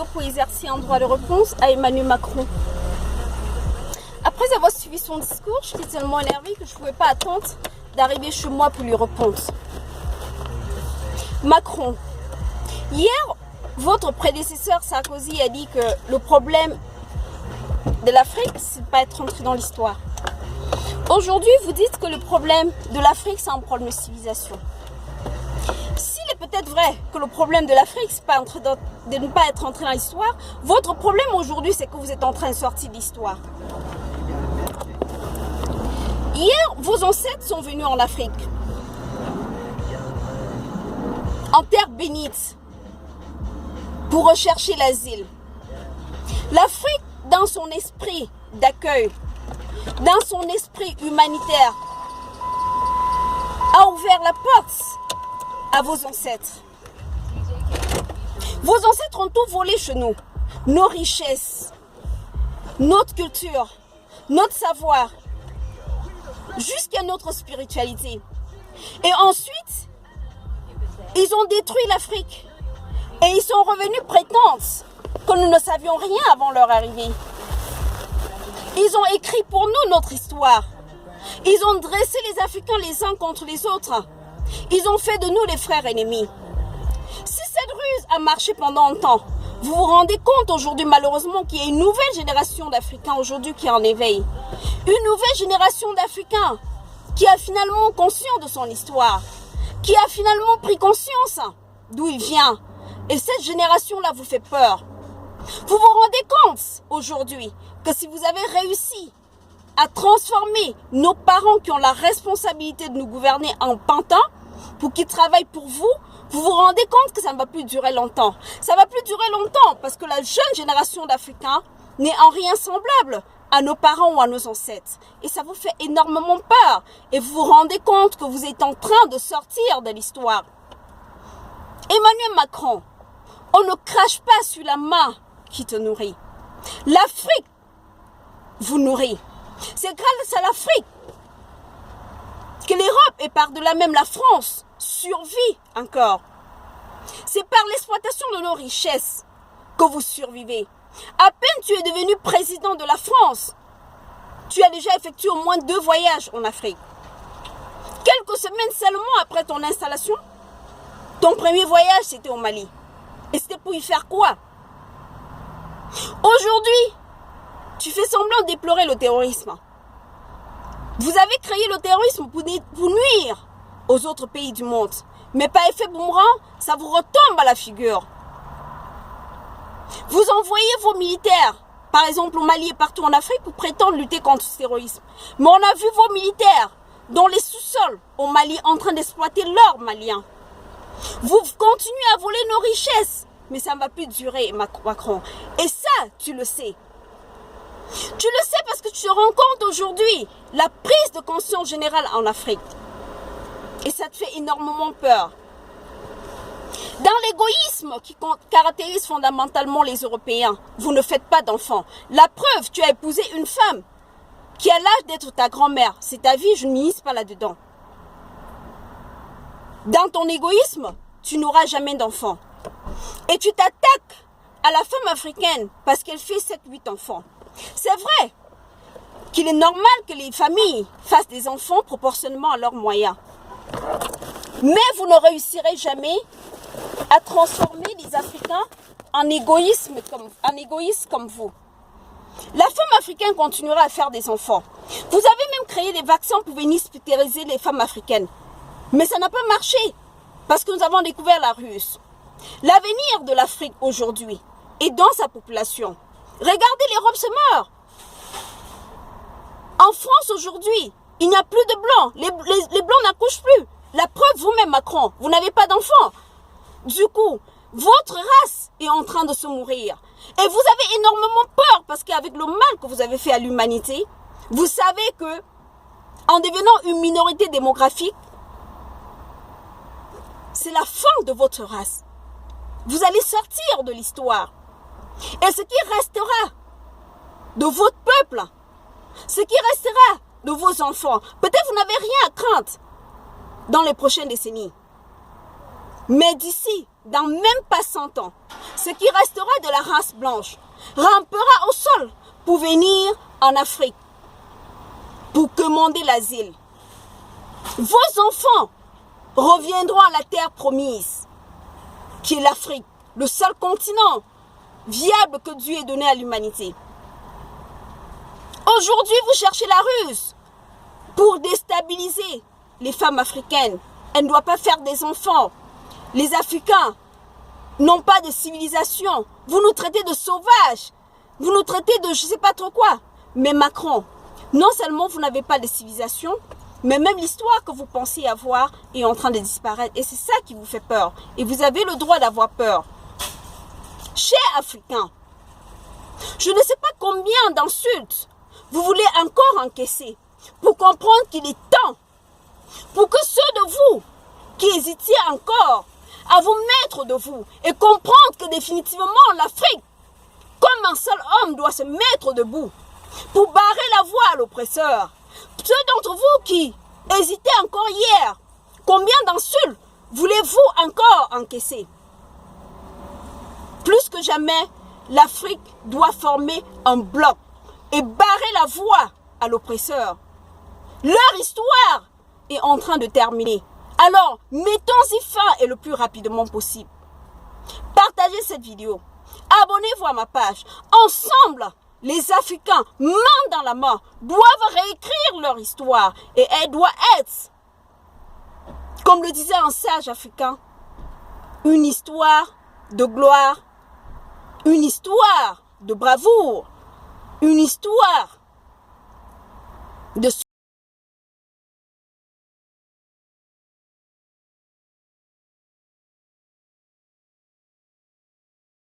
vidéo pour exercer un droit de réponse à Emmanuel Macron. Après avoir suivi son discours, j'étais tellement énervée que je ne pouvais pas attendre d'arriver chez moi pour lui répondre. Macron, hier, votre prédécesseur Sarkozy a dit que le problème de l'Afrique, c'est de ne pas être entré dans l'histoire. Aujourd'hui, vous dites que le problème de l'Afrique, c'est un problème de civilisation. S'il est peut-être vrai que le problème de l'Afrique, c'est de ne pas être entré dans l'histoire, votre problème aujourd'hui, c'est que vous êtes en train de sortir de l'histoire. Hier, vos ancêtres sont venus en Afrique, en terre bénite, pour rechercher l'asile. L'Afrique, dans son esprit d'accueil, dans son esprit humanitaire, a ouvert la porte à vos ancêtres. Vos ancêtres ont tout volé chez nous. Nos richesses, notre culture, notre savoir, jusqu'à notre spiritualité. Et ensuite, ils ont détruit l'Afrique. Et ils sont revenus prétendre que nous ne savions rien avant leur arrivée. Ils ont écrit pour nous notre histoire. Ils ont dressé les Africains les uns contre les autres. Ils ont fait de nous les frères ennemis. Si cette ruse a marché pendant longtemps, vous vous rendez compte aujourd'hui malheureusement qu'il y a une nouvelle génération d'Africains aujourd'hui qui est en éveil. Une nouvelle génération d'Africains qui a finalement conscience de son histoire, qui a finalement pris conscience d'où il vient. Et cette génération-là vous fait peur. Vous vous rendez compte aujourd'hui que si vous avez réussi à transformer nos parents qui ont la responsabilité de nous gouverner en pantins pour qu'ils travaillent pour vous, vous vous rendez compte que ça ne va plus durer longtemps. Ça ne va plus durer longtemps parce que la jeune génération d'Africains n'est en rien semblable à nos parents ou à nos ancêtres. Et ça vous fait énormément peur. Et vous vous rendez compte que vous êtes en train de sortir de l'histoire. Emmanuel Macron, on ne crache pas sur la main qui te nourrit. L'Afrique vous nourrit. C'est grâce à l'Afrique que l'Europe et par-delà même la France survit encore. C'est par l'exploitation de nos richesses que vous survivez. À peine tu es devenu président de la France, tu as déjà effectué au moins 2 voyages en Afrique. Quelques semaines seulement après ton installation, ton premier voyage c'était au Mali. Et c'était pour y faire quoi? Aujourd'hui, tu fais semblant de déplorer le terrorisme. Vous avez créé le terrorisme pour nuire aux autres pays du monde. Mais par effet boomerang, ça vous retombe à la figure. Vous envoyez vos militaires, par exemple au Mali et partout en Afrique, pour prétendre lutter contre ce terrorisme. Mais on a vu vos militaires dans les sous-sols au Mali en train d'exploiter l'or malien. Vous continuez à voler nos richesses. Mais ça ne va plus durer, Macron. Et ça, tu le sais. Tu le sais parce que tu te rends compte aujourd'hui la prise de conscience générale en Afrique. Et ça te fait énormément peur. Dans l'égoïsme qui caractérise fondamentalement les Européens, vous ne faites pas d'enfants. La preuve, tu as épousé une femme qui a l'âge d'être ta grand-mère. C'est ta vie, je ne m'initie pas là-dedans. Dans ton égoïsme, tu n'auras jamais d'enfants. Et tu t'attaques à la femme africaine parce qu'elle fait 7-8 enfants. C'est vrai qu'il est normal que les familles fassent des enfants proportionnellement à leurs moyens. Mais vous ne réussirez jamais à transformer les Africains en égoïstes comme vous. La femme africaine continuera à faire des enfants. Vous avez même créé des vaccins pour venir stériliser les femmes africaines. Mais ça n'a pas marché parce que nous avons découvert la ruse. L'avenir de l'Afrique aujourd'hui est dans sa population. Regardez, l'Europe se meurt. En France aujourd'hui, il n'y a plus de blancs. Les blancs n'accouchent plus. La preuve, vous-même Macron, vous n'avez pas d'enfants. Du coup, votre race est en train de se mourir. Et vous avez énormément peur parce qu'avec le mal que vous avez fait à l'humanité, vous savez que en devenant une minorité démographique, c'est la fin de votre race. Vous allez sortir de l'histoire. Et ce qui restera de votre peuple, ce qui restera de vos enfants, peut-être vous n'avez rien à craindre dans les prochaines décennies. Mais d'ici dans même pas 100 ans, ce qui restera de la race blanche rampera au sol pour venir en Afrique, pour demander l'asile. Vos enfants reviendront à la terre promise, qui est l'Afrique, le seul continent viable que Dieu ait donné à l'humanité. Aujourd'hui, vous cherchez la ruse pour déstabiliser les femmes africaines. Elles ne doivent pas faire des enfants. Les Africains n'ont pas de civilisation. Vous nous traitez de sauvages. Vous nous traitez de je ne sais pas trop quoi. Mais Macron, non seulement vous n'avez pas de civilisation, mais même l'histoire que vous pensez avoir est en train de disparaître. Et c'est ça qui vous fait peur. Et vous avez le droit d'avoir peur. Chers Africains, je ne sais pas combien d'insultes vous voulez encore encaisser pour comprendre qu'il est temps pour que ceux de vous qui hésitiez encore à vous mettre de vous et comprendre que définitivement l'Afrique, comme un seul homme, doit se mettre debout pour barrer la voie à l'oppresseur. Ceux d'entre vous qui hésitaient encore hier, combien d'insultes voulez-vous encore encaisser? Plus que jamais, l'Afrique doit former un bloc et barrer la voie à l'oppresseur. Leur histoire est en train de terminer. Alors, mettons-y fin et le plus rapidement possible. Partagez cette vidéo. Abonnez-vous à ma page. Ensemble, les Africains, main dans la main, doivent réécrire leur histoire. Et elle doit être, comme le disait un sage africain, une histoire de gloire, une histoire de bravoure, une histoire de